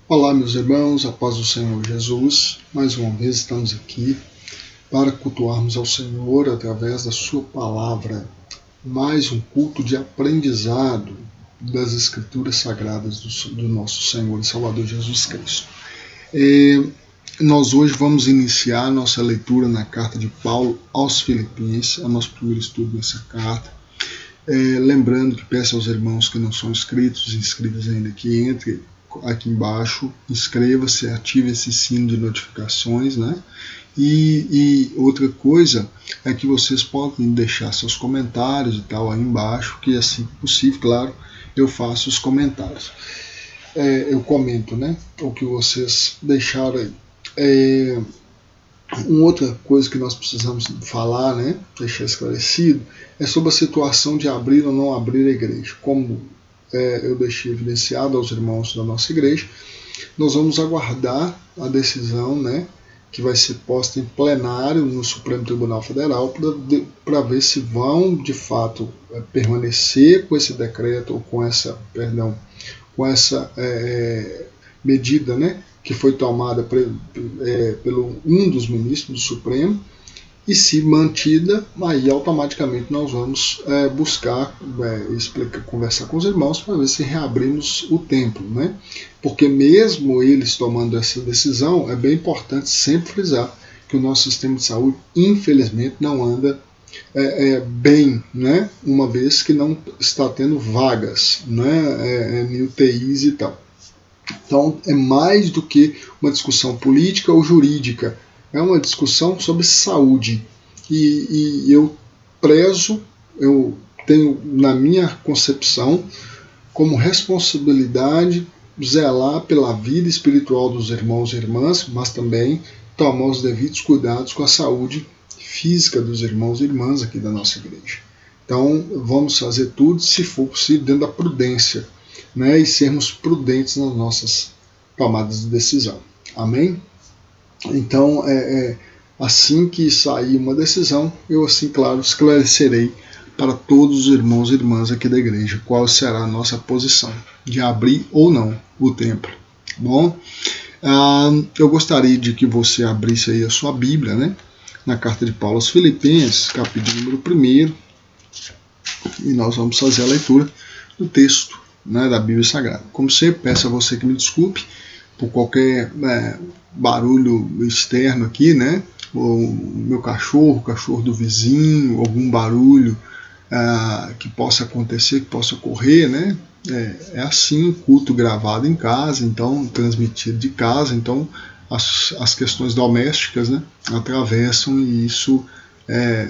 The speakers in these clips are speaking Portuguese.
Olá, meus irmãos, a paz do Senhor Jesus. Mais uma vez estamos aqui para cultuarmos ao Senhor através da sua palavra. Mais um culto de aprendizado das Escrituras Sagradas do nosso Senhor e Salvador Jesus Cristo. Nós hoje vamos iniciar nossa leitura na carta de Paulo aos Filipenses, é o nosso primeiro estudo nessa carta. Lembrando que peço aos irmãos que não são inscritos e inscritas ainda que entre aqui embaixo, inscreva-se, ative esse sino de notificações, né? E outra coisa é que vocês podem deixar seus comentários e tal aí embaixo, que assim que possível, claro, eu faço os comentários. Eu comento, né? O que vocês deixaram aí. Uma outra coisa que nós precisamos falar, né, deixar esclarecido, é sobre a situação de abrir ou não abrir a igreja. Como eu deixei evidenciado aos irmãos da nossa igreja, nós vamos aguardar a decisão, né, que vai ser posta em plenário no Supremo Tribunal Federal para ver se vão de fato permanecer com esse decreto ou com essa medida, né, que foi tomada pelo um dos ministros do Supremo, e se mantida, aí automaticamente nós vamos buscar conversar com os irmãos para ver se reabrimos o templo, né? Porque mesmo eles tomando essa decisão, é bem importante sempre frisar que o nosso sistema de saúde, infelizmente, não anda bem, né? Uma vez que não está tendo vagas, né? Em UTIs e tal. Então é mais do que uma discussão política ou jurídica, é uma discussão sobre saúde. E eu tenho na minha concepção como responsabilidade zelar pela vida espiritual dos irmãos e irmãs, mas também tomar os devidos cuidados com a saúde física dos irmãos e irmãs aqui da nossa igreja. Então vamos fazer tudo, se for possível, dentro da prudência, né, e sermos prudentes nas nossas tomadas de decisão. Amém? Então, assim que sair uma decisão, eu assim, claro, esclarecerei para todos os irmãos e irmãs aqui da igreja qual será a nossa posição de abrir ou não o templo. Bom, eu gostaria de que você abrisse aí a sua Bíblia, né, na carta de Paulo aos Filipenses, capítulo número 1, e nós vamos fazer a leitura do texto, né, da Bíblia Sagrada. Como sempre, peço a você que me desculpe por qualquer barulho externo aqui, né? O meu cachorro, o cachorro do vizinho, algum barulho que possa acontecer, que possa ocorrer, né? É assim, culto gravado em casa, então transmitido de casa, então as questões domésticas, né, atravessam, e isso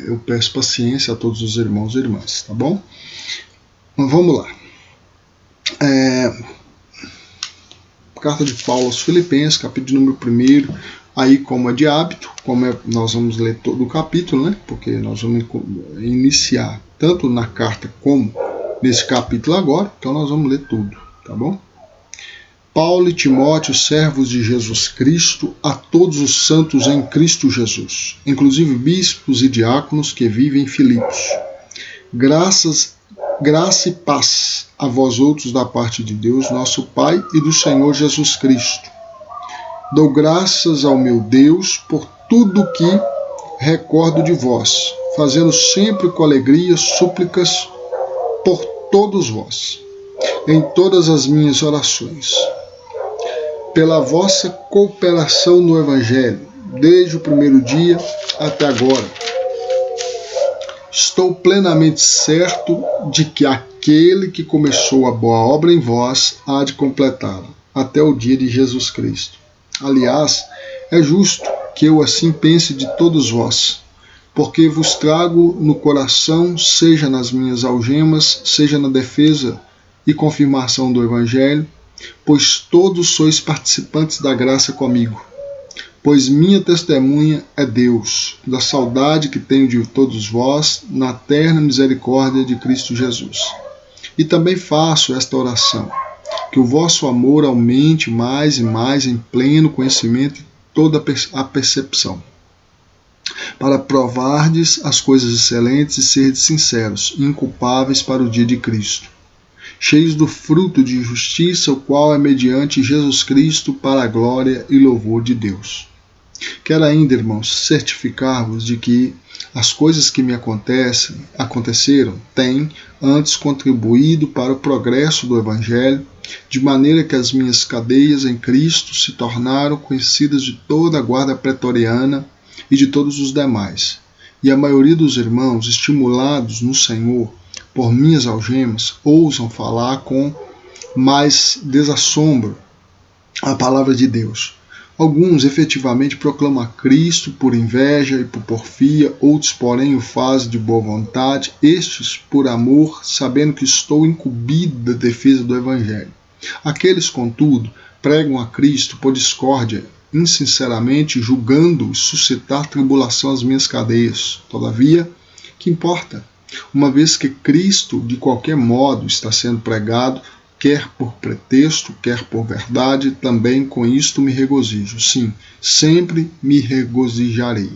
eu peço paciência a todos os irmãos e irmãs, tá bom? Mas vamos lá. Carta de Paulo aos Filipenses, capítulo número 1, aí como é de hábito, nós vamos ler todo o capítulo, né? Porque nós vamos iniciar tanto na carta como nesse capítulo agora, então nós vamos ler tudo, tá bom? Paulo e Timóteo, servos de Jesus Cristo, a todos os santos em Cristo Jesus, inclusive bispos e diáconos que vivem em Filipos. Graça e paz a vós outros da parte de Deus, nosso Pai, e do Senhor Jesus Cristo. Dou graças ao meu Deus por tudo que recordo de vós, fazendo sempre com alegria súplicas por todos vós, em todas as minhas orações, pela vossa cooperação no Evangelho, desde o primeiro dia até agora. Estou plenamente certo de que aquele que começou a boa obra em vós há de completá-la, até o dia de Jesus Cristo. Aliás, é justo que eu assim pense de todos vós, porque vos trago no coração, seja nas minhas algemas, seja na defesa e confirmação do Evangelho, pois todos sois participantes da graça comigo. Pois minha testemunha é Deus, da saudade que tenho de todos vós, na eterna misericórdia de Cristo Jesus. E também faço esta oração, que o vosso amor aumente mais e mais em pleno conhecimento e toda a percepção, para provardes as coisas excelentes e serdes sinceros, inculpáveis para o dia de Cristo, cheios do fruto de justiça, o qual é mediante Jesus Cristo para a glória e louvor de Deus. Quero ainda, irmãos, certificar-vos de que as coisas que me aconteceram têm antes contribuído para o progresso do Evangelho, de maneira que as minhas cadeias em Cristo se tornaram conhecidas de toda a guarda pretoriana e de todos os demais. E a maioria dos irmãos, estimulados no Senhor por minhas algemas, ousam falar com mais desassombro a palavra de Deus. Alguns efetivamente proclamam a Cristo por inveja e por porfia, outros, porém, o fazem de boa vontade, estes por amor, sabendo que estou incumbido da defesa do Evangelho. Aqueles, contudo, pregam a Cristo por discórdia, insinceramente julgando suscitar tribulação às minhas cadeias. Todavia, que importa? Uma vez que Cristo, de qualquer modo, está sendo pregado, quer por pretexto, quer por verdade, também com isto me regozijo. Sim, sempre me regozijarei,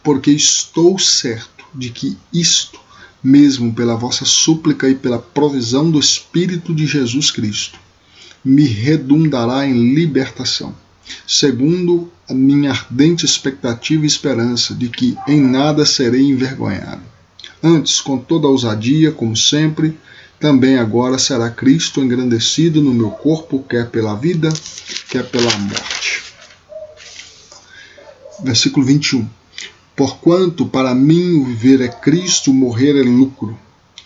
porque estou certo de que isto, mesmo pela vossa súplica e pela provisão do Espírito de Jesus Cristo, me redundará em libertação, segundo a minha ardente expectativa e esperança de que em nada serei envergonhado. Antes, com toda ousadia, como sempre, também agora será Cristo engrandecido no meu corpo, quer pela vida, quer pela morte. Versículo 21. Porquanto para mim o viver é Cristo, o morrer é lucro.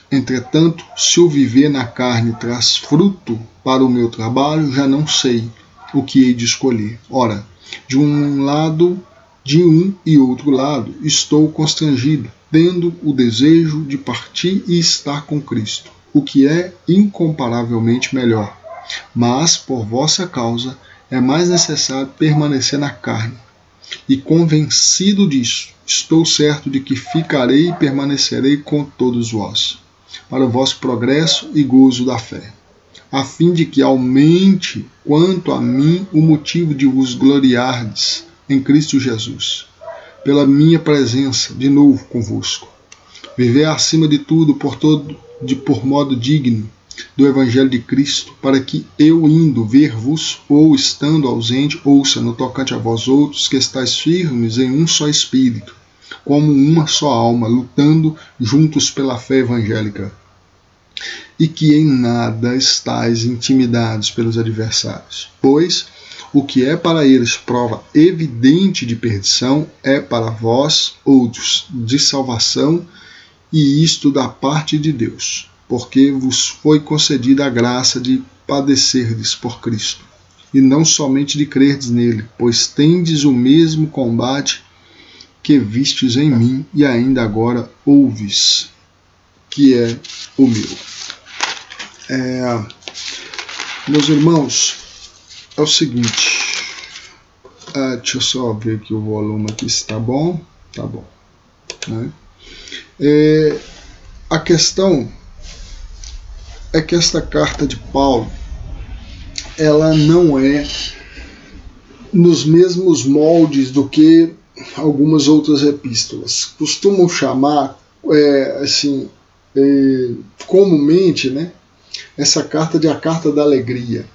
Entretanto, se o viver na carne traz fruto para o meu trabalho, já não sei o que hei de escolher. Ora, de um e outro lado, estou constrangido, tendo o desejo de partir e estar com Cristo, o que é incomparavelmente melhor. Mas, por vossa causa, é mais necessário permanecer na carne. E convencido disso, estou certo de que ficarei e permanecerei com todos vós, para o vosso progresso e gozo da fé, a fim de que aumente, quanto a mim, o motivo de vos gloriardes em Cristo Jesus, pela minha presença de novo convosco. Viver acima de tudo por modo digno do Evangelho de Cristo, para que eu indo ver-vos, ou estando ausente, ouça no tocante a vós outros, que estáis firmes em um só Espírito, como uma só alma, lutando juntos pela fé evangélica, e que em nada estáis intimidados pelos adversários. Pois o que é para eles prova evidente de perdição, é para vós outros de salvação, e isto da parte de Deus, porque vos foi concedida a graça de padecerdes por Cristo, e não somente de crerdes nele, pois tendes o mesmo combate que vistes em mim, e ainda agora ouves, que é o meu. Meus irmãos, é o seguinte, deixa eu só ver aqui o volume aqui, se tá bom, né? A questão é que esta carta de Paulo, ela não é nos mesmos moldes do que algumas outras epístolas. Costumam chamar, comumente, né, essa carta de a carta da alegria.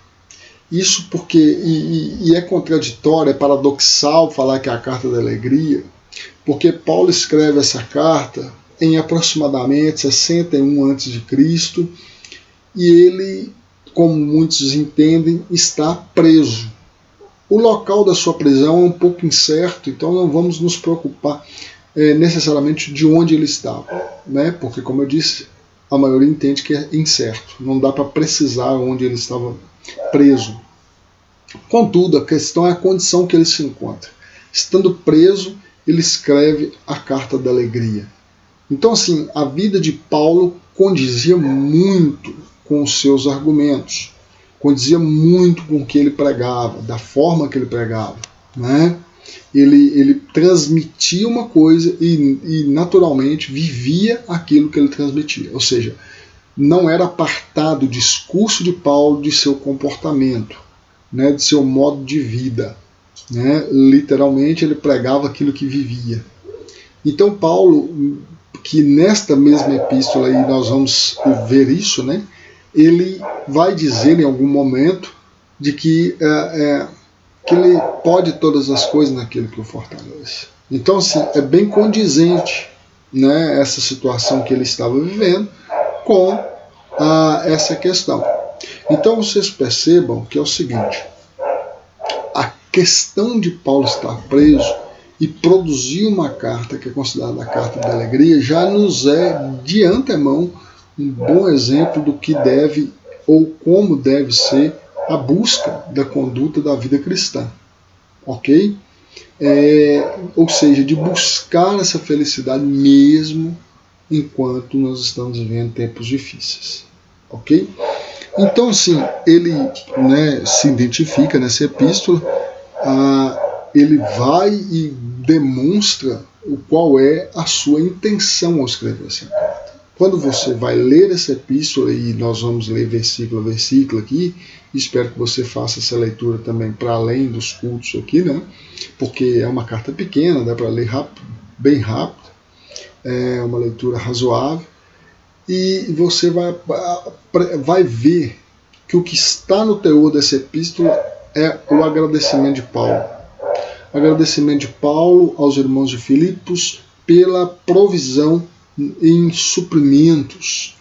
Isso porque, e é contraditório, é paradoxal falar que é a carta da alegria, porque Paulo escreve essa carta em aproximadamente 61 a.C., e ele, como muitos entendem, está preso. O local da sua prisão é um pouco incerto, então não vamos nos preocupar necessariamente de onde ele estava, né? Porque, como eu disse, a maioria entende que é incerto, não dá para precisar onde ele estava preso. Contudo, a questão é a condição que ele se encontra. Estando preso, ele escreve a carta da alegria. Então, assim, a vida de Paulo condizia muito com os seus argumentos, condizia muito com o que ele pregava, da forma que ele pregava, né? Ele transmitia uma coisa e naturalmente vivia aquilo que ele transmitia, ou seja, não era apartado o discurso de Paulo de seu comportamento, né, de seu modo de vida, né? Literalmente ele pregava aquilo que vivia. Então Paulo, que nesta mesma epístola aí nós vamos ver isso, né? ele vai dizer em algum momento de que ele pode todas as coisas naquele que o fortalece. Então, assim, é bem condizente, né, essa situação que ele estava vivendo com essa questão. Então, vocês percebam que é o seguinte: a questão de Paulo estar preso e produzir uma carta que é considerada a carta da alegria já nos é, de antemão, um bom exemplo do que deve ou como deve ser a busca da conduta da vida cristã. Ok? Ou seja, de buscar essa felicidade mesmo enquanto nós estamos vivendo tempos difíceis. Ok? Então, assim, ele, né, se identifica nessa epístola, ele vai e demonstra qual é a sua intenção ao escrever essa carta. Quando você vai ler essa epístola, e nós vamos ler versículo a versículo aqui, espero que você faça essa leitura também para além dos cultos aqui, né? Porque é uma carta pequena, dá para ler rápido, bem rápido, é uma leitura razoável, e você vai ver que o que está no teor dessa epístola é o agradecimento de Paulo. Agradecimento de Paulo aos irmãos de Filipos pela provisão em suprimentos,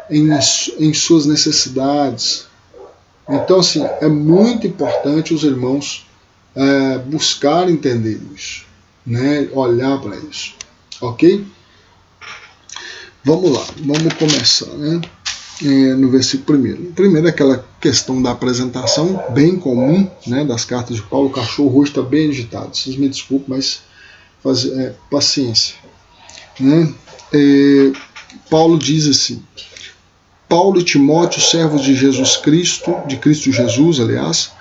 em suas necessidades. Então, assim, é muito importante os irmãos buscar entender isso, né? Olhar para isso, ok? Vamos lá, vamos começar, né? No versículo primeiro. Primeiro é aquela questão da apresentação, bem comum, né, das cartas de Paulo. O cachorro hoje está bem agitado, vocês me desculpem, mas paciência. Né? Paulo diz assim: Paulo e Timóteo, servos de Jesus Cristo, de Cristo Jesus, aliás,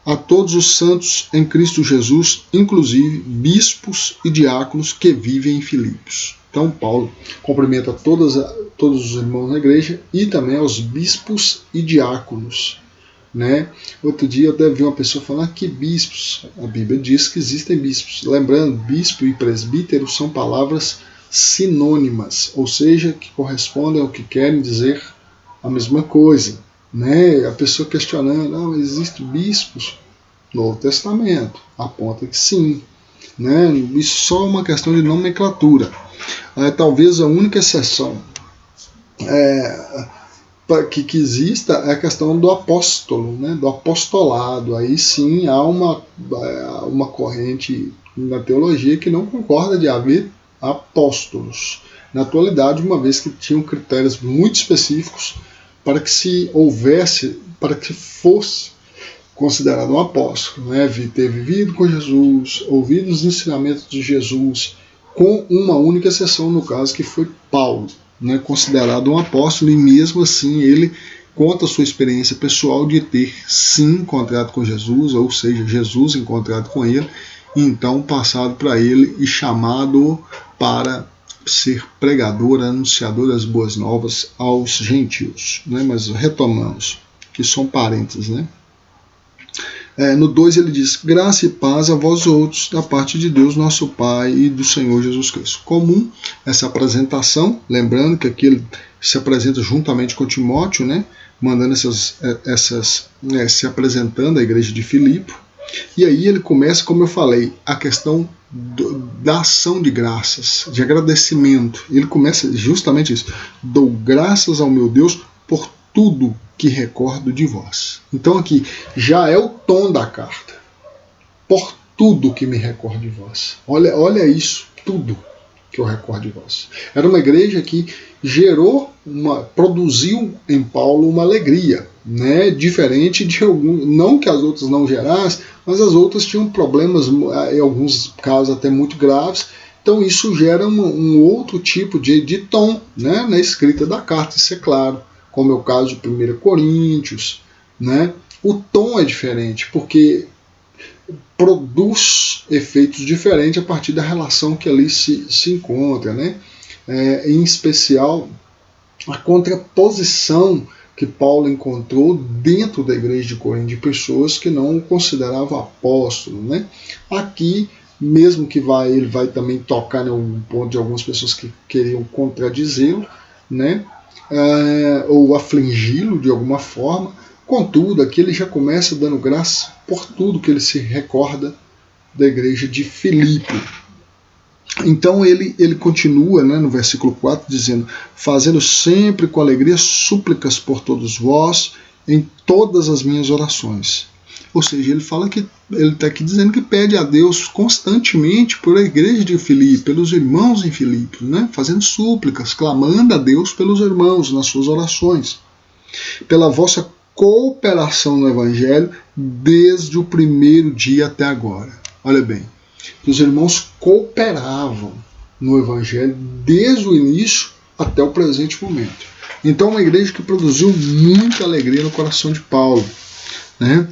a todos os santos em Cristo Jesus, inclusive bispos e diáconos que vivem em Filipos. Então, Paulo cumprimenta todos os irmãos na igreja e também aos bispos e diáconos. Né? Outro dia eu até vi uma pessoa falar que bispos. A Bíblia diz que existem bispos. Lembrando, bispo e presbítero são palavras sinônimas, ou seja, que correspondem ao que querem dizer a mesma coisa. Né? A pessoa questionando, mas existem bispos no Novo Testamento? Aponta que sim. Né? Isso só é uma questão de nomenclatura. Talvez a única exceção que exista é a questão do apóstolo, né? Do apostolado. Aí sim há uma corrente na teologia que não concorda de haver apóstolos na atualidade, uma vez que tinham critérios muito específicos para que se houvesse, para que fosse considerado um apóstolo, né? Ter vivido com Jesus, ouvido os ensinamentos de Jesus, com uma única exceção, no caso, que foi Paulo, né? Considerado um apóstolo, e mesmo assim ele conta a sua experiência pessoal de ter sim encontrado com Jesus, ou seja, Jesus encontrado com ele, e então passado para ele e chamado para ser pregador, anunciador das boas novas aos gentios. Né? Mas retomamos, que são parentes, né? No 2 ele diz: graça e paz a vós outros, da parte de Deus nosso Pai e do Senhor Jesus Cristo. Comum essa apresentação, lembrando que aqui ele se apresenta juntamente com Timóteo, né, mandando se apresentando à igreja de Filipe. E aí ele começa, como eu falei, a questão da ação de graças, de agradecimento. Ele começa justamente isso: dou graças ao meu Deus por tudo que recordo de vós. Então aqui já é o tom da carta. Por tudo que me recordo de vós. Olha isso, tudo que eu recordo de vós. Era uma igreja que produziu em Paulo uma alegria, né? Diferente de alguns, não que as outras não gerassem, mas as outras tinham problemas, em alguns casos até muito graves. Então isso gera um outro tipo de tom, né, na escrita da carta, isso é claro. Como é o caso de 1 Coríntios, né? O tom é diferente, porque produz efeitos diferentes a partir da relação que ali se encontra, né? Em especial, a contraposição que Paulo encontrou dentro da igreja de Corinto, de pessoas que não o consideravam apóstolo, né? Aqui, mesmo que ele vai também tocar em algum ponto de algumas pessoas que queriam contradizê-lo, né? ou afligi-lo de alguma forma. Contudo, aqui ele já começa dando graças por tudo que ele se recorda da igreja de Filipe. Então ele continua, né, no versículo 4, dizendo: fazendo sempre com alegria súplicas por todos vós em todas as minhas orações. Ou seja, ele fala que ele está aqui dizendo que pede a Deus constantemente por a igreja de Filipe, pelos irmãos em Filipe, né, fazendo súplicas, clamando a Deus pelos irmãos nas suas orações, pela vossa cooperação no Evangelho desde o primeiro dia até agora. Olha bem, que os irmãos cooperavam no Evangelho desde o início até o presente momento. Então, uma igreja que produziu muita alegria no coração de Paulo, né?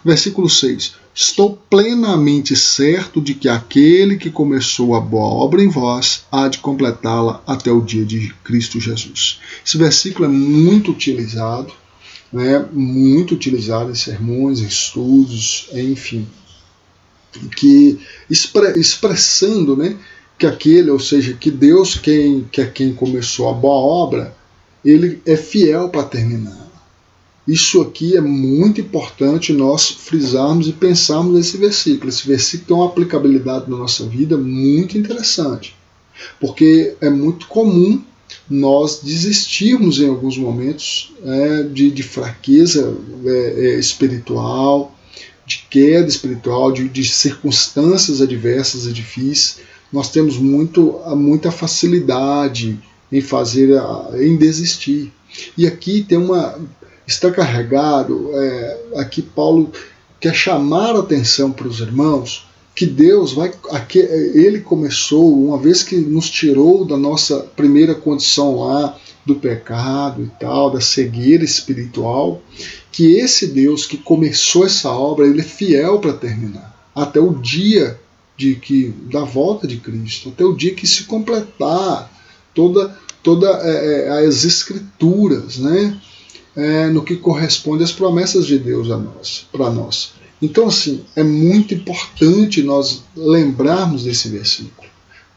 Versículo 6. Estou plenamente certo de que aquele que começou a boa obra em vós há de completá-la até o dia de Cristo Jesus. Esse versículo é muito utilizado, né? Muito utilizado em sermões, em estudos, enfim, que expressando, né, que aquele, ou seja, que Deus, que é quem começou a boa obra, ele é fiel para terminar. Isso aqui é muito importante nós frisarmos e pensarmos nesse versículo. Esse versículo tem uma aplicabilidade na nossa vida muito interessante, porque é muito comum nós desistirmos em alguns momentos de fraqueza espiritual, de queda espiritual, de circunstâncias adversas e difíceis. Nós temos muita facilidade em desistir. E aqui está carregado, aqui Paulo quer chamar a atenção para os irmãos, que Deus ele começou, uma vez que nos tirou da nossa primeira condição lá, do pecado e tal, da cegueira espiritual, que esse Deus que começou essa obra, ele é fiel para terminar, até o dia da volta de Cristo, até o dia que se completar todas as escrituras, né, no que corresponde às promessas de Deus para nós. Então, assim, é muito importante nós lembrarmos desse versículo.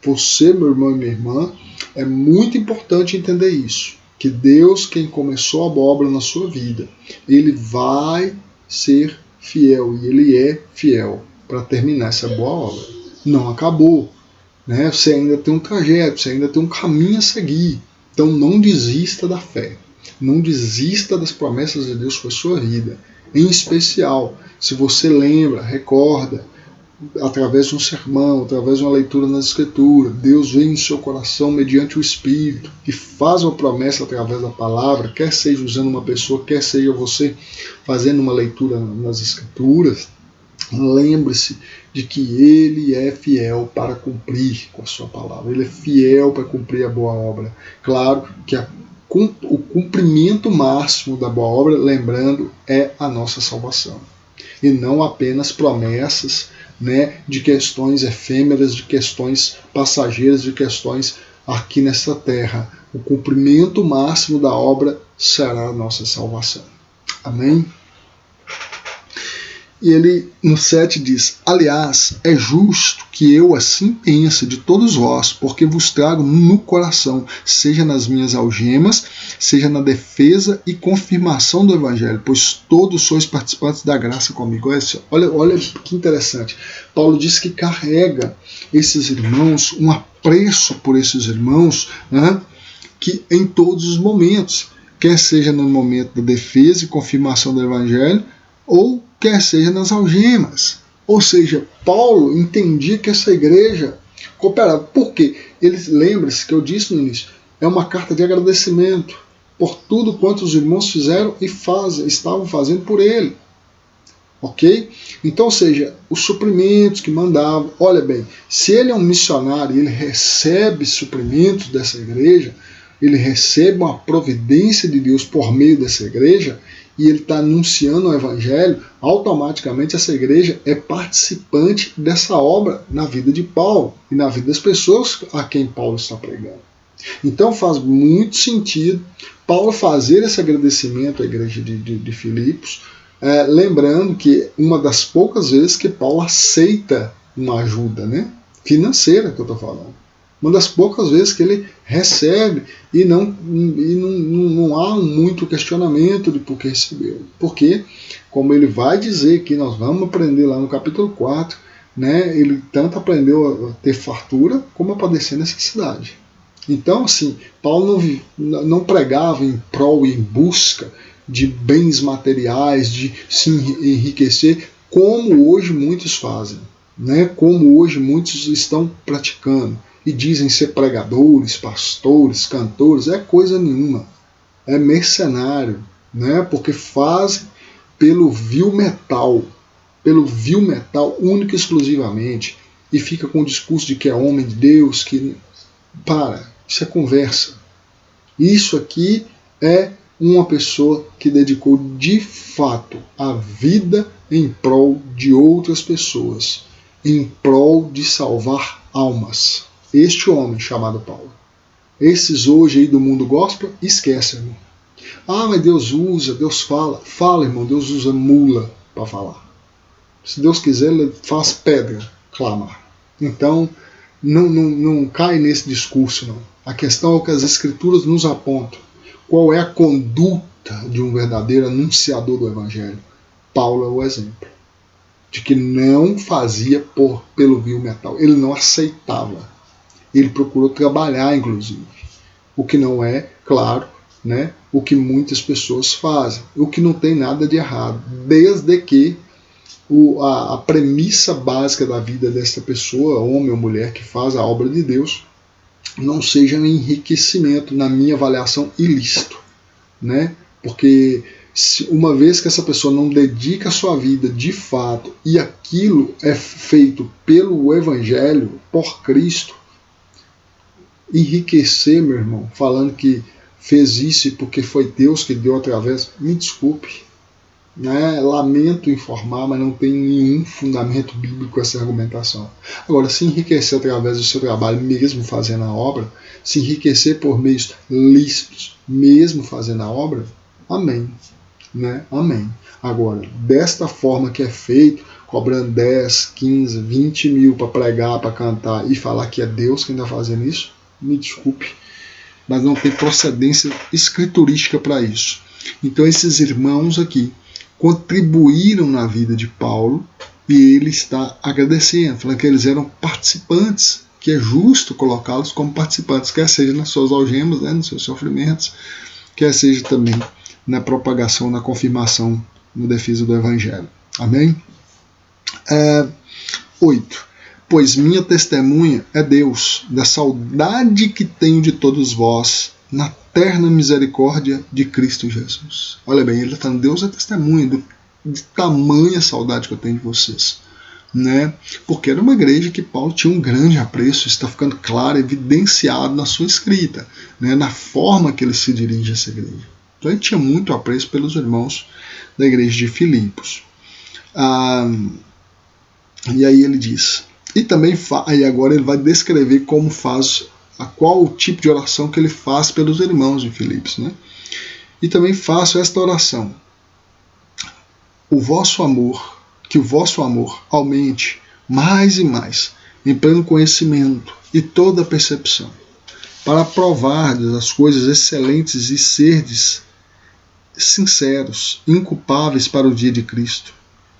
Você, meu irmão e minha irmã, é muito importante entender isso, que Deus, quem começou a boa obra na sua vida, ele vai ser fiel, e ele é fiel para terminar essa boa obra. Não acabou, né? Você ainda tem um trajeto, você ainda tem um caminho a seguir. Então não desista da fé, não desista das promessas de Deus para a sua vida. Em especial, se você lembra, recorda, através de um sermão, através de uma leitura nas Escrituras, Deus vem no seu coração mediante o Espírito e faz uma promessa através da palavra, quer seja usando uma pessoa, quer seja você fazendo uma leitura nas Escrituras. Lembre-se de que Ele é fiel para cumprir com a sua palavra, Ele é fiel para cumprir a boa obra. Claro que o cumprimento máximo da boa obra, lembrando, é a nossa salvação, e não apenas promessas, né, de questões efêmeras, de questões passageiras, de questões aqui nesta terra. O cumprimento máximo da obra será a nossa salvação. Amém? E ele no 7 diz: aliás, é justo que eu assim pense de todos vós, porque vos trago no coração, seja nas minhas algemas, seja na defesa e confirmação do Evangelho, pois todos sois participantes da graça comigo. Olha que interessante. Paulo diz que carrega esses irmãos, um apreço por esses irmãos, né, que em todos os momentos, quer seja no momento da defesa e confirmação do Evangelho, ou quer seja nas algemas. Ou seja, Paulo entendia que essa igreja cooperava. Por quê? Lembre-se que eu disse no início, é uma carta de agradecimento por tudo quanto os irmãos fizeram e estavam fazendo por ele. Ok? Então, ou seja, os suprimentos que mandavam. Olha bem, se ele é um missionário e ele recebe suprimentos dessa igreja, ele recebe uma providência de Deus por meio dessa igreja, e ele está anunciando o Evangelho, automaticamente essa igreja é participante dessa obra na vida de Paulo e na vida das pessoas a quem Paulo está pregando. Então faz muito sentido Paulo fazer esse agradecimento à igreja de Filipos, lembrando que uma das poucas vezes que Paulo aceita uma ajuda, né, financeira que eu estou falando. Uma das poucas vezes que ele recebe e não há muito questionamento de por que recebeu. Porque, como ele vai dizer que nós vamos aprender lá no capítulo 4, né, ele tanto aprendeu a ter fartura como a padecer necessidade. Então, assim, Paulo não pregava em prol e em busca de bens materiais, de se enriquecer, como hoje muitos fazem, né? Como hoje muitos estão praticando e dizem ser pregadores, pastores, cantores. É coisa nenhuma, é mercenário, né? Porque fazem pelo vil metal único e exclusivamente, e fica com o discurso de que é homem de Deus, que isso é conversa. Isso aqui é uma pessoa que dedicou de fato a vida em prol de outras pessoas, em prol de salvar almas. Este homem chamado Paulo. Esses hoje aí do mundo gospel, esquece, irmão. Mas Deus usa, Deus fala. Fala, irmão, Deus usa mula para falar. Se Deus quiser, ele faz pedra clamar. Então, não cai nesse discurso, não. A questão é o que as Escrituras nos apontam. Qual é a conduta de um verdadeiro anunciador do Evangelho? Paulo é o exemplo. De que não fazia pelo vil metal. Ele não aceitava. Ele procurou trabalhar, inclusive. O que não é, claro, né, o que muitas pessoas fazem. O que não tem nada de errado. Desde que a premissa básica da vida desta pessoa, homem ou mulher que faz a obra de Deus, não seja um enriquecimento, na minha avaliação, ilícito, né? Porque uma vez que essa pessoa não dedica a sua vida de fato e aquilo é feito pelo Evangelho, por Cristo, enriquecer, meu irmão, falando que fez isso porque foi Deus que deu através, me desculpe, né? Lamento informar, mas não tem nenhum fundamento bíblico essa argumentação. Agora, se enriquecer através do seu trabalho, mesmo fazendo a obra, se enriquecer por meios lícitos, mesmo fazendo a obra, amém. Né? Amém. Agora, desta forma que é feito, cobrando 10, 15, 20 mil para pregar, para cantar e falar que é Deus quem está fazendo isso, me desculpe, mas não tem procedência escriturística para isso. Então, esses irmãos aqui contribuíram na vida de Paulo e ele está agradecendo, falando que eles eram participantes, que é justo colocá-los como participantes, quer seja nas suas algemas, né, nos seus sofrimentos, quer seja também na propagação, na confirmação, na defesa do Evangelho. Amém? 8. Pois minha testemunha é Deus, da saudade que tenho de todos vós, na eterna misericórdia de Cristo Jesus. Olha bem, ele está falando, Deus é testemunha de tamanha saudade que eu tenho de vocês. Né? Porque era uma igreja que Paulo tinha um grande apreço, está ficando claro, evidenciado na sua escrita, né? Na forma que ele se dirige a essa igreja. Então ele tinha muito apreço pelos irmãos da igreja de Filipos. E aí ele diz, e também aí agora ele vai descrever como faz, qual o tipo de oração que ele faz pelos irmãos de Filipos, né? E também faço esta oração: que o vosso amor aumente mais e mais, em pleno conhecimento e toda percepção, para provardes as coisas excelentes e serdes sinceros, inculpáveis para o dia de Cristo,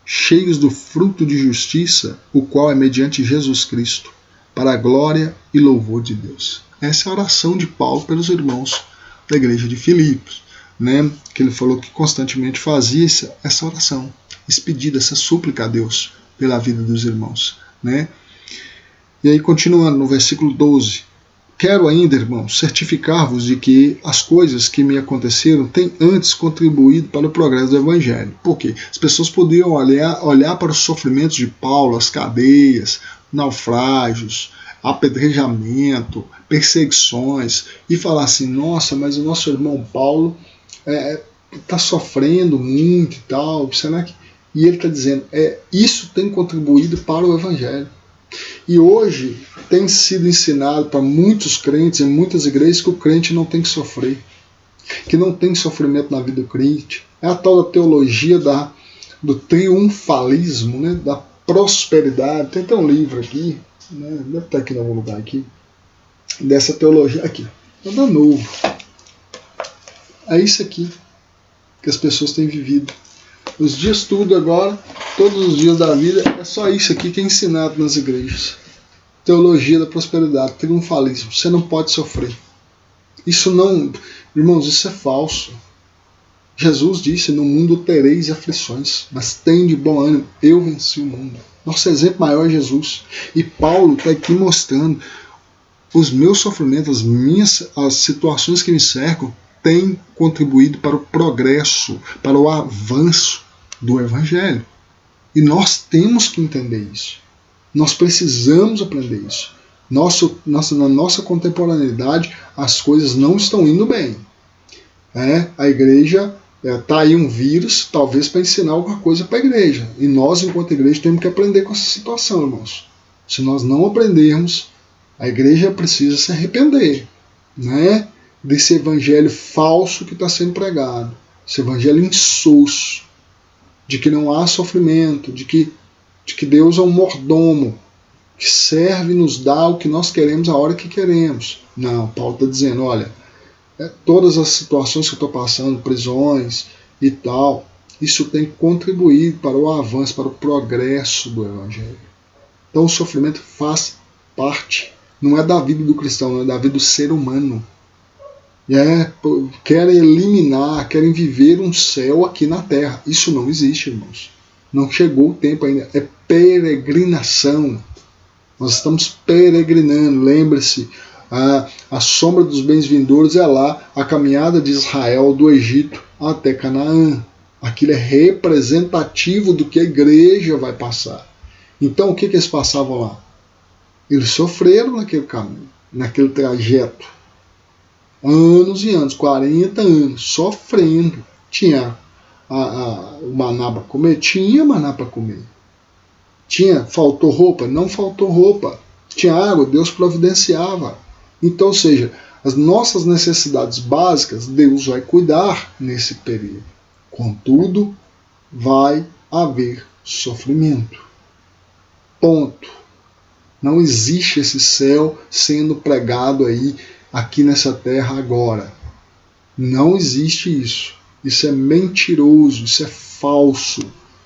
cheios do fruto de justiça, o qual é mediante Jesus Cristo, para a glória e louvor de Deus. Essa é a oração de Paulo pelos irmãos da igreja de Filipos, né? Que ele falou que constantemente fazia essa oração, esse pedido, essa súplica a Deus pela vida dos irmãos, né? E aí, continuando no versículo 12, quero ainda, irmãos, certificar-vos de que as coisas que me aconteceram têm antes contribuído para o progresso do Evangelho. Por quê? As pessoas podiam olhar para os sofrimentos de Paulo, as cadeias, naufrágios, apedrejamento, perseguições, e falar assim, nossa, mas o nosso irmão Paulo está sofrendo muito e tal, será que... E ele está dizendo, isso tem contribuído para o Evangelho. E hoje tem sido ensinado para muitos crentes, em muitas igrejas, que o crente não tem que sofrer, que não tem sofrimento na vida do crente. É a tal da teologia do triunfalismo, né, da prosperidade. Tem até um livro aqui, né, deve estar aqui em algum lugar aqui, dessa teologia aqui. Nada novo. É isso aqui que as pessoas têm vivido. Os dias tudo agora, todos os dias da vida, é só isso aqui que é ensinado nas igrejas. Teologia da prosperidade, triunfalismo. Você não pode sofrer. Isso não, irmãos, isso é falso. Jesus disse, no mundo tereis aflições, mas tem de bom ânimo, eu venci o mundo. Nosso exemplo maior é Jesus. E Paulo está aqui mostrando os meus sofrimentos, as situações que me cercam, têm contribuído para o progresso, para o avanço do Evangelho. E nós temos que entender isso. Nós precisamos aprender isso. Na nossa contemporaneidade, as coisas não estão indo bem. A igreja está aí um vírus, talvez para ensinar alguma coisa para a igreja. E nós, enquanto igreja, temos que aprender com essa situação, irmãos. Se nós não aprendermos, a igreja precisa se arrepender, né, desse evangelho falso que está sendo pregado. Esse evangelho insosso, de que não há sofrimento, de que Deus é um mordomo, que serve e nos dá o que nós queremos a hora que queremos. Não, Paulo está dizendo, olha, todas as situações que eu estou passando, prisões e tal, isso tem contribuído para o avanço, para o progresso do Evangelho. Então o sofrimento faz parte, não é da vida do cristão, não é da vida do ser humano. Querem eliminar, querem viver um céu aqui na terra. Isso não existe, irmãos. Não chegou o tempo ainda. É peregrinação. Nós estamos peregrinando. Lembre-se, a sombra dos bens vindouros é lá, a caminhada de Israel do Egito até Canaã. Aquilo é representativo do que a igreja vai passar. Então o que eles passavam lá? Eles sofreram naquele caminho, naquele trajeto. Anos e anos, 40 anos, sofrendo. Tinha o maná para comer? Tinha maná para comer. Faltou roupa? Não faltou roupa. Tinha água? Deus providenciava. Então, ou seja, as nossas necessidades básicas, Deus vai cuidar nesse período. Contudo, vai haver sofrimento. Ponto. Não existe esse céu sendo pregado aí, aqui nessa terra agora. Não existe isso. Isso é mentiroso, isso é falso.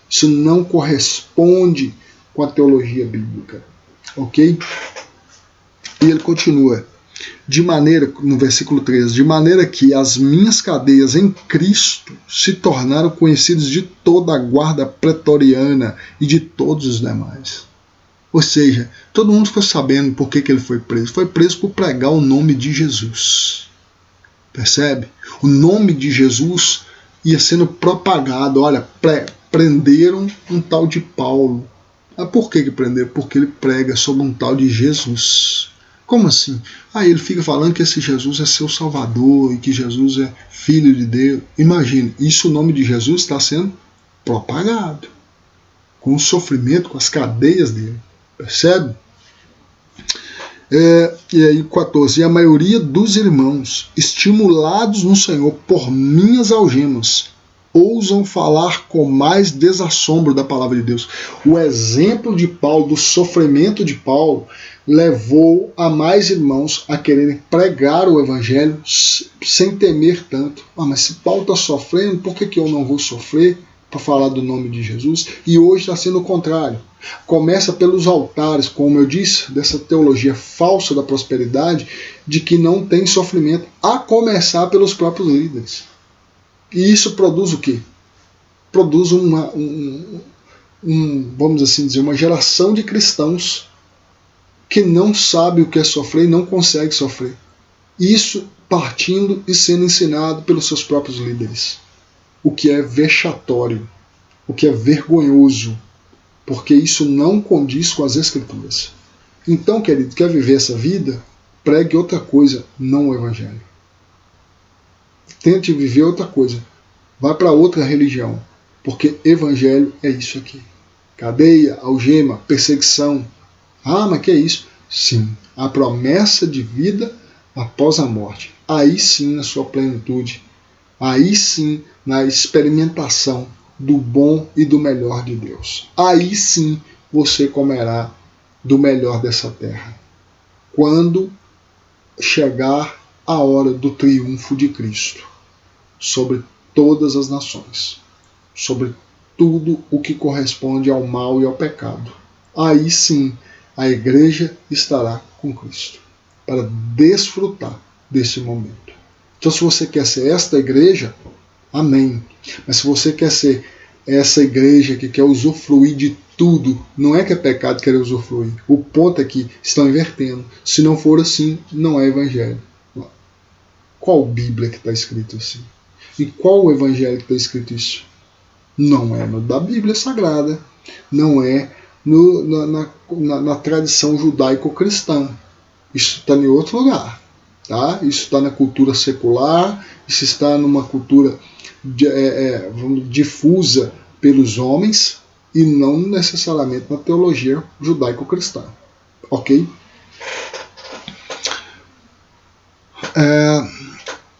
Isso não corresponde com a teologia bíblica. Ok? E ele continua. De maneira, no versículo 13, de maneira que as minhas cadeias em Cristo se tornaram conhecidas de toda a guarda pretoriana e de todos os demais. Ou seja, todo mundo ficou sabendo por que ele foi preso. Foi preso por pregar o nome de Jesus. Percebe? O nome de Jesus ia sendo propagado. Olha, prenderam um tal de Paulo. Por que prenderam? Porque ele prega sobre um tal de Jesus. Como assim? Ele fica falando que esse Jesus é seu Salvador e que Jesus é Filho de Deus. Imagine, isso, o nome de Jesus está sendo propagado. Com o sofrimento, com as cadeias dele. Percebe? E aí 14, e a maioria dos irmãos, estimulados no Senhor por minhas algemas, ousam falar com mais desassombro da palavra de Deus. O exemplo de Paulo, do sofrimento de Paulo, levou a mais irmãos a quererem pregar o evangelho sem temer tanto. Mas se Paulo está sofrendo, por que eu não vou sofrer para falar do nome de Jesus? E hoje está sendo o contrário. Começa pelos altares, como eu disse, dessa teologia falsa da prosperidade, de que não tem sofrimento, a começar pelos próprios líderes. E isso produz o quê? Produz vamos assim dizer, uma geração de cristãos que não sabe o que é sofrer e não consegue sofrer. Isso partindo e sendo ensinado pelos seus próprios líderes. O que é vexatório, o que é vergonhoso, porque isso não condiz com as Escrituras. Então, querido, quer viver essa vida? Pregue outra coisa, não o Evangelho. Tente viver outra coisa. Vá para outra religião, porque Evangelho é isso aqui. Cadeia, algema, perseguição. Mas que é isso? Sim, a promessa de vida após a morte. Aí sim, na sua plenitude. Aí sim, na experimentação do bom e do melhor de Deus. Aí sim você comerá do melhor dessa terra. Quando chegar a hora do triunfo de Cristo sobre todas as nações, sobre tudo o que corresponde ao mal e ao pecado. Aí sim a igreja estará com Cristo para desfrutar desse momento. Então, se você quer ser esta igreja, amém. Mas se você quer ser essa igreja que quer usufruir de tudo, não é que é pecado querer usufruir. O ponto é que estão invertendo. Se não for assim, não é evangelho. Qual Bíblia que está escrito assim? E qual o evangelho que está escrito isso? Não é no da Bíblia Sagrada. Não é na tradição judaico-cristã. Isso está em outro lugar. Tá? Isso está na cultura secular, isso está numa cultura difusa pelos homens e não necessariamente na teologia judaico-cristã. Ok?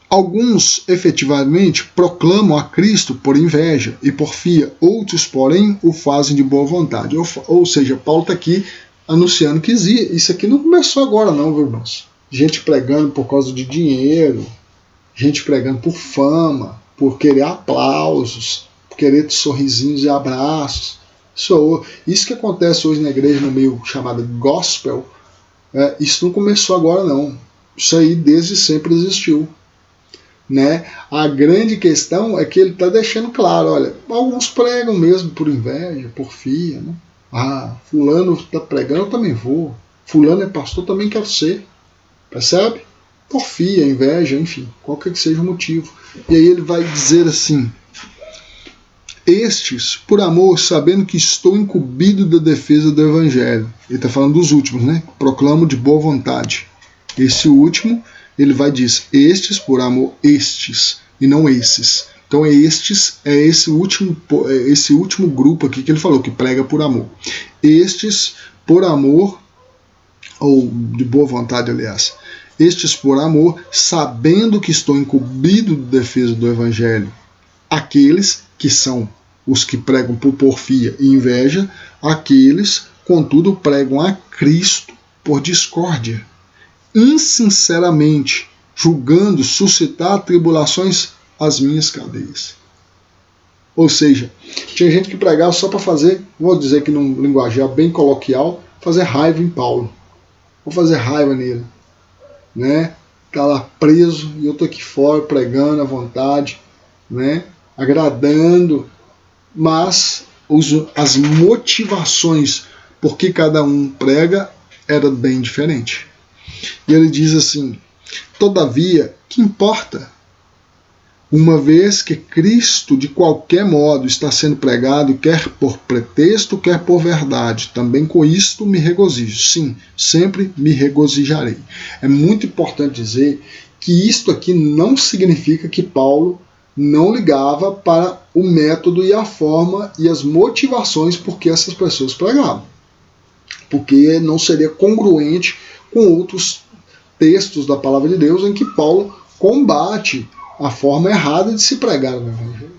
Alguns efetivamente proclamam a Cristo por inveja e porfia, outros, porém, o fazem de boa vontade. Ou seja, Paulo está aqui anunciando que isso aqui não começou agora não, viu, irmãos? Gente pregando por causa de dinheiro, gente pregando por fama, por querer aplausos, por querer sorrisinhos e abraços. Isso que acontece hoje na igreja no meio chamado gospel, isso não começou agora não. Isso aí desde sempre existiu. Né? A grande questão é que ele está deixando claro, olha, alguns pregam mesmo por inveja, porfia, né? Fulano está pregando, eu também vou. Fulano é pastor, eu também quero ser. Percebe? Porfia, inveja, enfim, qualquer que seja o motivo. E aí ele vai dizer assim: estes, por amor, sabendo que estou incumbido da defesa do evangelho. Ele está falando dos últimos, né? Proclamo de boa vontade. Esse último, ele vai dizer, estes, por amor, estes, e não esses. Então esse último grupo aqui que ele falou, que prega por amor. Estes, por amor, ou de boa vontade, aliás, estes por amor, sabendo que estou incumbido de defesa do evangelho. Aqueles que são os que pregam por porfia e inveja, aqueles, contudo, pregam a Cristo por discórdia, insinceramente, julgando suscitar tribulações às minhas cadeias. Ou seja, tinha gente que pregava só para fazer, vou dizer que num linguajar bem coloquial, fazer raiva em Paulo. Vou fazer raiva nele. Né? Tá lá preso e eu tô aqui fora pregando à vontade, né? Agradando, mas as motivações por que cada um prega era bem diferente. E ele diz assim: todavia, que importa? Uma vez que Cristo de qualquer modo está sendo pregado, quer por pretexto, quer por verdade, também com isto me regozijo. Sim, sempre me regozijarei. É muito importante dizer que isto aqui não significa que Paulo não ligava para o método e a forma e as motivações por que essas pessoas pregavam. Porque não seria congruente com outros textos da palavra de Deus em que Paulo combate a forma errada de se pregar o evangelho.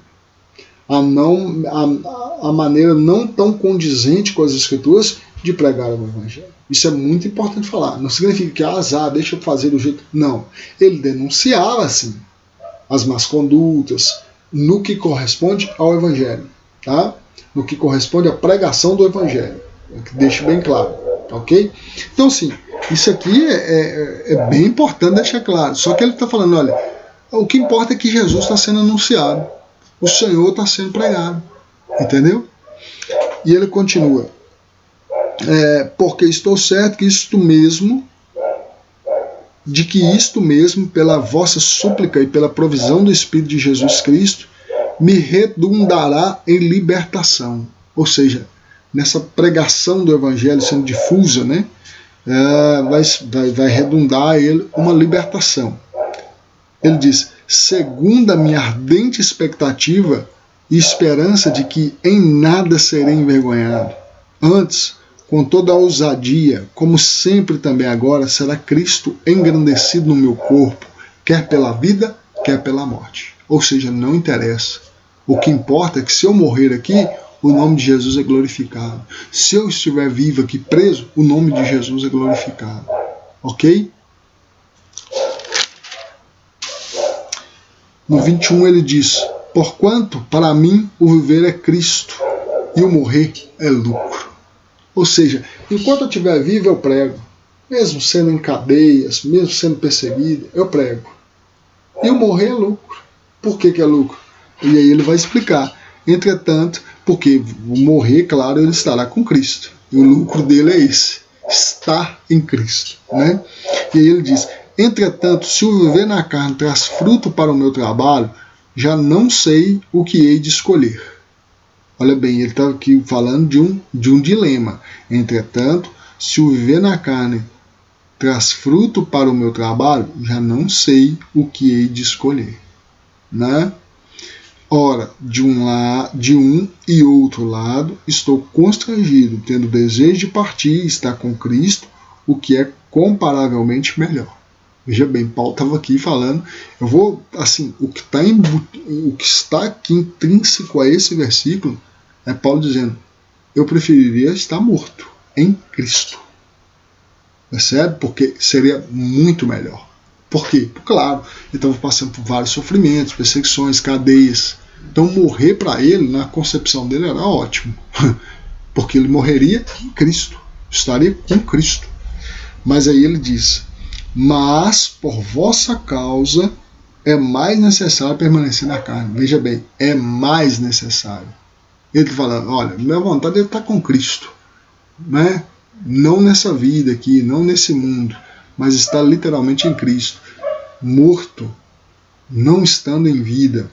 A maneira não tão condizente com as escrituras de pregar o evangelho. Isso é muito importante falar. Não significa que deixa eu fazer do jeito... Não. Ele denunciava, assim, as más condutas no que corresponde ao evangelho. Tá? No que corresponde à pregação do evangelho. Deixa bem claro. Ok? Então, assim, isso aqui é bem importante deixar claro. Só que ele está falando, olha, o que importa é que Jesus está sendo anunciado. O Senhor está sendo pregado. Entendeu? E ele continua. Porque estou certo que isto mesmo, pela vossa súplica e pela provisão do Espírito de Jesus Cristo, me redundará em libertação. Ou seja, nessa pregação do Evangelho sendo difusa, né, vai redundar a ele uma libertação. Ele diz, segundo a minha ardente expectativa e esperança de que em nada serei envergonhado. Antes, com toda a ousadia, como sempre também agora, será Cristo engrandecido no meu corpo, quer pela vida, quer pela morte. Ou seja, não interessa. O que importa é que se eu morrer aqui, o nome de Jesus é glorificado. Se eu estiver vivo aqui preso, o nome de Jesus é glorificado. Ok? No 21 ele diz: porquanto para mim o viver é Cristo e o morrer é lucro. Ou seja, enquanto eu estiver vivo eu prego, mesmo sendo em cadeias, mesmo sendo perseguido, eu prego. E o morrer é lucro. Por que é lucro? E aí ele vai explicar. Entretanto, porque o morrer, claro, ele estará com Cristo. E o lucro dele é esse, estar em Cristo. Né? E aí ele diz: entretanto, se o viver na carne traz fruto para o meu trabalho, já não sei o que hei de escolher. Olha bem, ele está aqui falando de um dilema. Entretanto, se o viver na carne traz fruto para o meu trabalho, já não sei o que hei de escolher. Né? Ora, de um e outro lado, estou constrangido, tendo desejo de partir e estar com Cristo, o que é comparavelmente melhor. Veja bem, Paulo estava aqui falando, eu vou, assim, o que está aqui intrínseco a esse versículo é Paulo dizendo: eu preferiria estar morto em Cristo. Percebe? Porque seria muito melhor. Por quê? Claro, ele estava passando por vários sofrimentos, perseguições, cadeias. Então morrer para ele, na concepção dele, era ótimo. Porque ele morreria em Cristo, estaria com Cristo. Mas aí ele diz: mas por vossa causa é mais necessário permanecer na carne. Veja bem, é mais necessário. Ele fala: olha, minha vontade é estar com Cristo, né? Não nessa vida aqui, não nesse mundo, mas está literalmente em Cristo, morto, não estando em vida.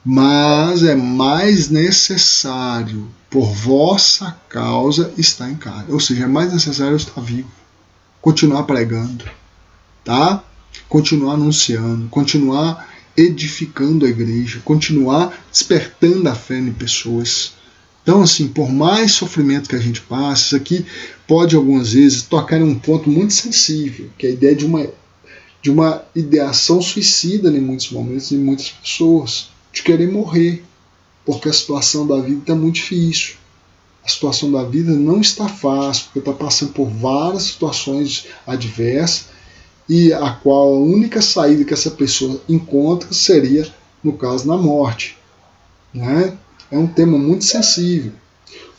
Mas é mais necessário, por vossa causa, estar em carne. Ou seja, é mais necessário estar vivo, continuar pregando, tá? Continuar anunciando, continuar edificando a igreja, continuar despertando a fé em pessoas. Então, assim, por mais sofrimento que a gente passe, isso aqui pode algumas vezes tocar em um ponto muito sensível, que é a ideia de uma ideação suicida em muitos momentos, em muitas pessoas, de querer morrer, porque a situação da vida está muito difícil. A situação da vida não está fácil, porque está passando por várias situações adversas, e a qual a única saída que essa pessoa encontra seria, no caso, na morte. Né? É um tema muito sensível.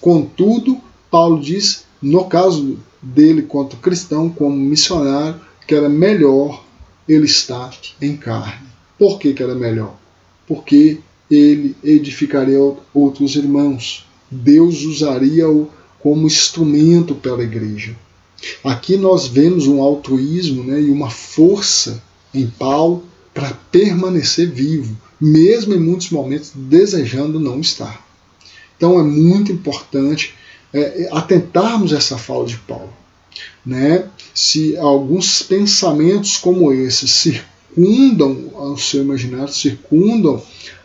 Contudo, Paulo diz, no caso dele quanto cristão, como missionário, que era melhor ele estar em carne. Por que era melhor? Porque ele edificaria outros irmãos. Deus usaria-o como instrumento para a igreja. Aqui nós vemos um altruísmo, né, e uma força em Paulo para permanecer vivo, mesmo em muitos momentos desejando não estar. Então é muito importante atentarmos a essa fala de Paulo. Né? Se alguns pensamentos como esses circundam ao seu imaginário, circundam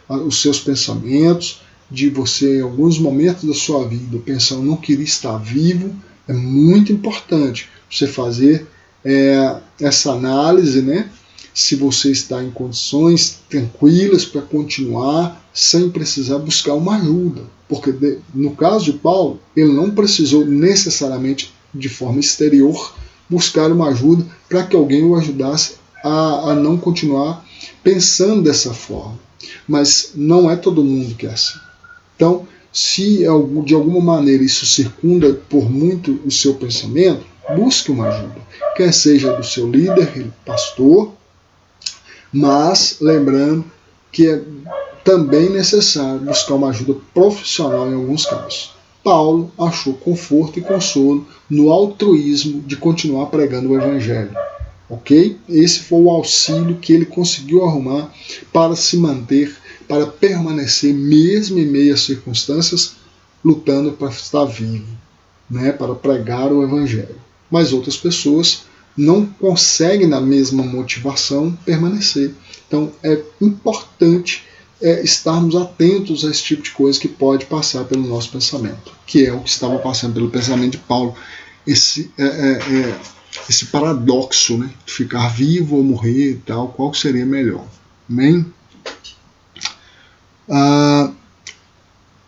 os seus pensamentos, de você em alguns momentos da sua vida pensando não queria estar vivo, é muito importante você fazer essa análise, né? Se você está em condições tranquilas para continuar sem precisar buscar uma ajuda. Porque no caso de Paulo, ele não precisou necessariamente de forma exterior buscar uma ajuda para que alguém o ajudasse a não continuar pensando dessa forma. Mas não é todo mundo que é assim. Então, se de alguma maneira isso circunda por muito o seu pensamento, busque uma ajuda. Quer seja do seu líder, pastor, mas lembrando que é também necessário buscar uma ajuda profissional em alguns casos. Paulo achou conforto e consolo no altruísmo de continuar pregando o evangelho. Ok? Esse foi o auxílio que ele conseguiu arrumar para se manter, para permanecer mesmo em meio às circunstâncias, lutando para estar vivo, né? Para pregar o evangelho. Mas outras pessoas não conseguem na mesma motivação permanecer. Então é importante estarmos atentos a esse tipo de coisa que pode passar pelo nosso pensamento, que é o que estava passando pelo pensamento de Paulo, esse paradoxo, né, de ficar vivo ou morrer e tal, qual seria melhor. Amém?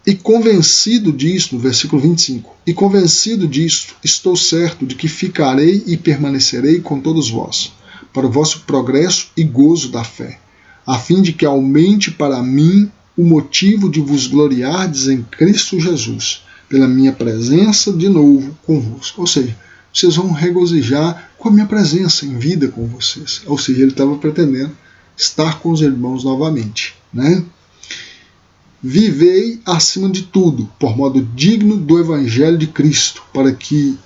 E convencido disto, versículo 25, e convencido disto, estou certo de que ficarei e permanecerei com todos vós, para o vosso progresso e gozo da fé, a fim de que aumente para mim o motivo de vos gloriardes em Cristo Jesus, pela minha presença de novo convosco. Ou seja, vocês vão regozijar com a minha presença em vida com vocês. Ou seja, ele estava pretendendo estar com os irmãos novamente, né? Vivei acima de tudo, por modo digno do Evangelho de Cristo, para que,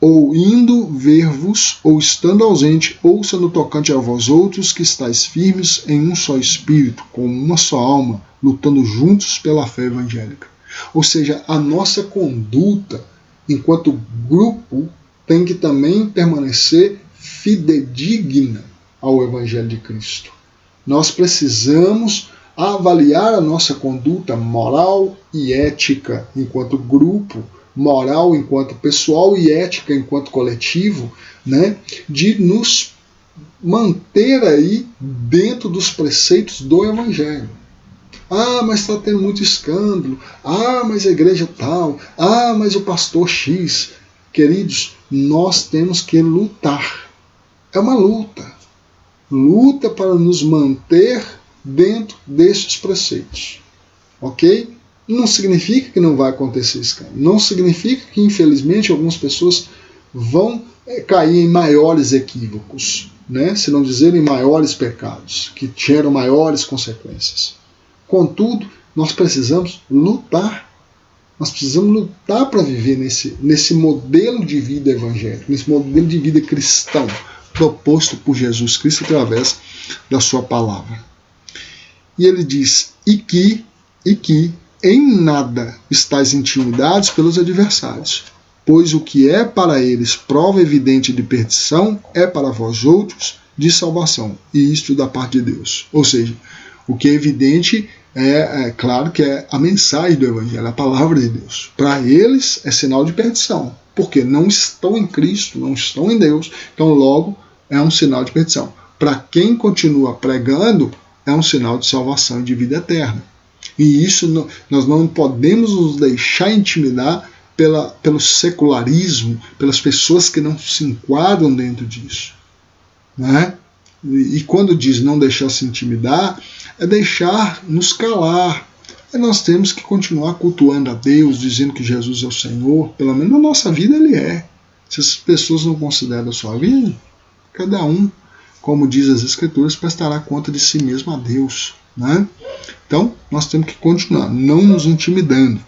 ou indo ver-vos, ou estando ausente, ouça no tocante a vós outros que estáis firmes em um só espírito, com uma só alma, lutando juntos pela fé evangélica. Ou seja, a nossa conduta enquanto grupo tem que também permanecer fidedigna ao Evangelho de Cristo. Nós precisamos avaliar a nossa conduta moral e ética enquanto grupo, moral enquanto pessoal e ética enquanto coletivo, né, de nos manter aí dentro dos preceitos do Evangelho. Ah, mas está tendo muito escândalo. Ah, mas a igreja tal. Ah, mas o pastor X. Queridos, nós temos que lutar. É uma luta. Luta para nos manter dentro desses preceitos. Ok? Não significa que não vai acontecer escândalo. Não significa que, infelizmente, algumas pessoas vão cair em maiores equívocos, né? Se não dizer em maiores pecados, que geram maiores consequências. Contudo, nós precisamos lutar. Nós precisamos lutar para viver nesse modelo de vida evangélico, nesse modelo de vida cristão, proposto por Jesus Cristo através da sua palavra. E ele diz, e que em nada estáis intimidados pelos adversários, pois o que é para eles prova evidente de perdição é para vós outros de salvação, e isto da parte de Deus. Ou seja, o que é evidente é claro que é a mensagem do Evangelho, a palavra de Deus. Para eles é sinal de perdição, porque não estão em Cristo, não estão em Deus, então logo é um sinal de perdição. Para quem continua pregando, é um sinal de salvação e de vida eterna. E isso nós não podemos nos deixar intimidar pelo secularismo, pelas pessoas que não se enquadram dentro disso, né? E quando diz não deixar se intimidar, é deixar nos calar. E nós temos que continuar cultuando a Deus, dizendo que Jesus é o Senhor. Pelo menos na nossa vida Ele é. Se as pessoas não consideram a sua vida, cada um, como diz as Escrituras, prestará conta de si mesmo a Deus, né? Então, nós temos que continuar, não nos intimidando.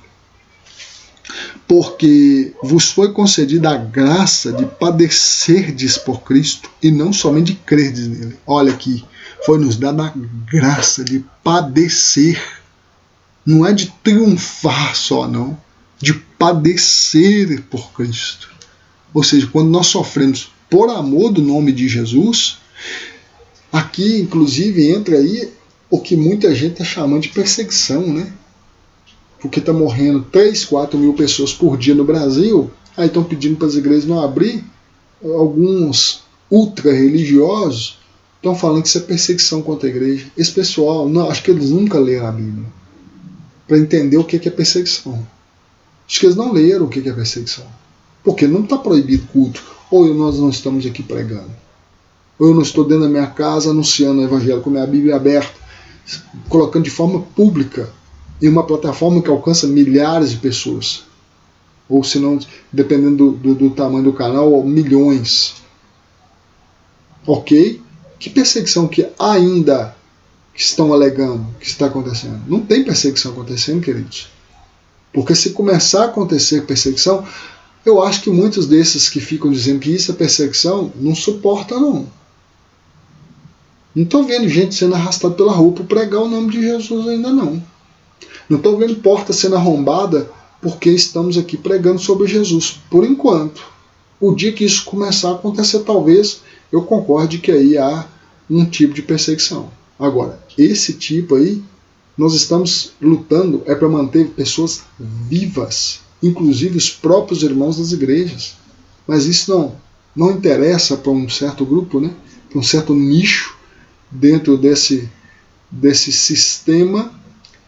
Porque vos foi concedida a graça de padecerdes por Cristo e não somente de crerdes nele. Olha aqui, foi nos dada a graça de padecer. Não é de triunfar só, não. De padecer por Cristo. Ou seja, quando nós sofremos por amor do nome de Jesus, aqui inclusive entra aí o que muita gente está chamando de perseguição, né? Porque está morrendo 3, 4 mil pessoas por dia no Brasil, aí estão pedindo para as igrejas não abrir. Alguns ultra-religiosos estão falando que isso é perseguição contra a igreja. Esse pessoal, não, acho que eles nunca leram a Bíblia para entender o que é perseguição. Acho que eles não leram o que é perseguição. Porque não está proibido culto, ou nós não estamos aqui pregando, ou eu não estou dentro da minha casa anunciando o evangelho com a minha Bíblia aberta, colocando de forma pública em uma plataforma que alcança milhares de pessoas. Ou se não, dependendo do tamanho do canal, milhões. Ok? Que perseguição que ainda estão alegando que está acontecendo? Não tem perseguição acontecendo, queridos. Porque se começar a acontecer perseguição, eu acho que muitos desses que ficam dizendo que isso é perseguição, não suportam, não. Não estou vendo gente sendo arrastada pela rua para pregar o nome de Jesus ainda, não. Não estou vendo porta sendo arrombada porque estamos aqui pregando sobre Jesus, por enquanto. O dia que isso começar a acontecer, talvez eu concorde que aí há um tipo de perseguição. Agora, esse tipo aí, nós estamos lutando é para manter pessoas vivas, inclusive os próprios irmãos das igrejas. Mas isso não interessa para um certo grupo, né? Para um certo nicho dentro desse sistema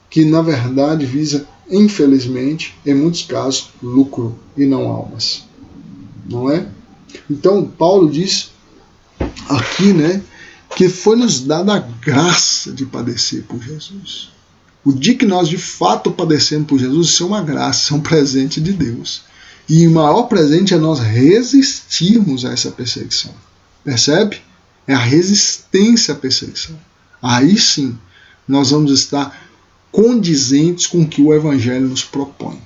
que na verdade visa, infelizmente, em muitos casos, lucro e não almas. Não é? Então, Paulo diz aqui, né, porque foi nos dada a graça de padecer por Jesus. O dia que nós de fato padecemos por Jesus, isso é uma graça, isso é um presente de Deus. E o maior presente é nós resistirmos a essa perseguição. Percebe? É a resistência à perseguição. Aí sim, nós vamos estar condizentes com o que o Evangelho nos propõe.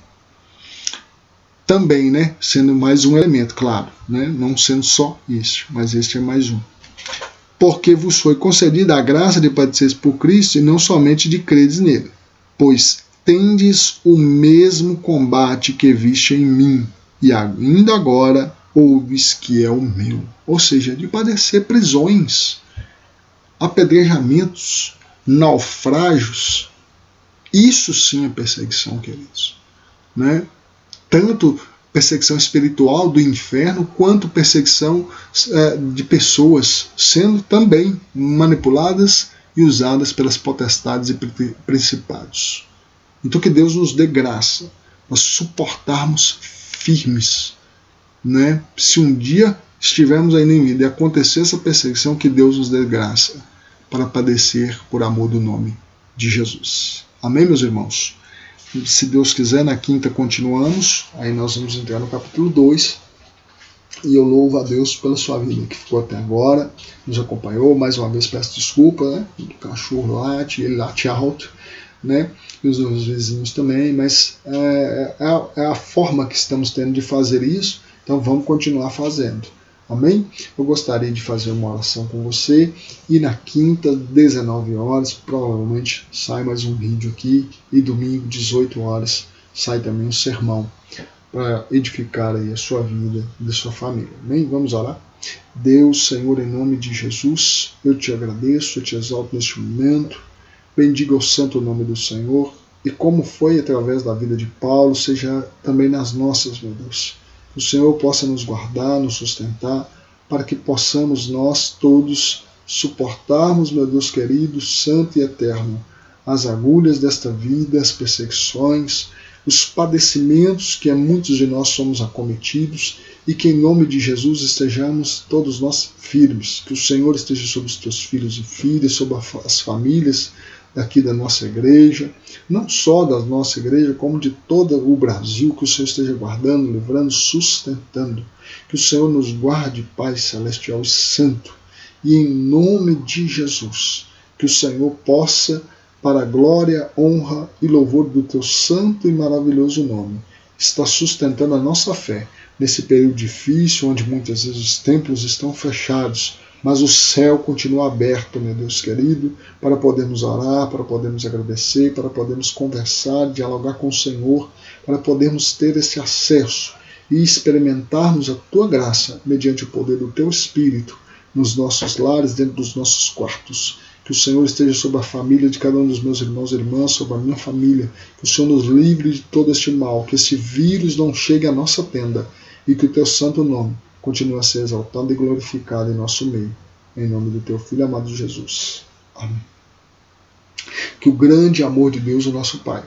Também, né, sendo mais um elemento, claro, né, não sendo só isso, mas este é mais um. Porque vos foi concedida a graça de padecer por Cristo e não somente de credes nele, pois tendes o mesmo combate que viste em mim, e ainda agora ouves que é o meu. Ou seja, de padecer prisões, apedrejamentos, naufrágios. Isso sim é perseguição, queridos. Né? Tanto perseguição espiritual do inferno, quanto perseguição de pessoas sendo também manipuladas e usadas pelas potestades e principados. Então que Deus nos dê graça, nós suportarmos firmes. Né? Se um dia estivermos aí em vida e acontecer essa perseguição, que Deus nos dê graça para padecer por amor do nome de Jesus. Amém, meus irmãos? Se Deus quiser, na quinta continuamos, aí nós vamos entrar no capítulo 2, e eu louvo a Deus pela sua vida que ficou até agora, nos acompanhou. Mais uma vez peço desculpa, né? O cachorro late, ele late alto, né? E os vizinhos também, mas é a forma que estamos tendo de fazer isso, então vamos continuar fazendo. Amém? Eu gostaria de fazer uma oração com você, e na quinta, 19 horas, provavelmente sai mais um vídeo aqui, e domingo, 18 horas, sai também um sermão para edificar aí a sua vida e da sua família. Amém? Vamos orar? Deus, Senhor, em nome de Jesus, eu te agradeço, eu te exalto neste momento, bendiga o santo nome do Senhor, e como foi através da vida de Paulo, seja também nas nossas, meu Deus. Que o Senhor possa nos guardar, nos sustentar, para que possamos nós todos suportarmos, meu Deus querido, santo e eterno, as agulhas desta vida, as perseguições, os padecimentos que a muitos de nós somos acometidos, e que em nome de Jesus estejamos todos nós firmes. Que o Senhor esteja sobre os teus filhos e filhas, sobre as famílias daqui da nossa igreja, não só da nossa igreja, como de todo o Brasil, que o Senhor esteja guardando, livrando, sustentando. Que o Senhor nos guarde, Pai celestial e santo, e em nome de Jesus, que o Senhor possa, para a glória, honra e louvor do teu santo e maravilhoso nome, estar sustentando a nossa fé nesse período difícil, onde muitas vezes os templos estão fechados, mas o céu continua aberto, meu Deus querido, para podermos orar, para podermos agradecer, para podermos conversar, dialogar com o Senhor, para podermos ter esse acesso e experimentarmos a Tua graça, mediante o poder do Teu Espírito, nos nossos lares, dentro dos nossos quartos. Que o Senhor esteja sobre a família de cada um dos meus irmãos e irmãs, sobre a minha família. Que o Senhor nos livre de todo este mal, que esse vírus não chegue à nossa tenda, e que o Teu santo nome continua a ser exaltado e glorificado em nosso meio. Em nome do Teu Filho amado Jesus. Amém. Que o grande amor de Deus, o nosso Pai,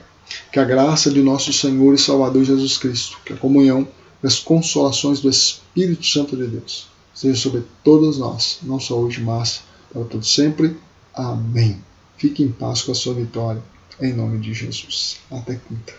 que a graça de nosso Senhor e Salvador Jesus Cristo, que a comunhão das consolações do Espírito Santo de Deus, seja sobre todos nós, não só hoje, mas para todos sempre. Amém. Fique em paz com a sua vitória, em nome de Jesus. Até quinta.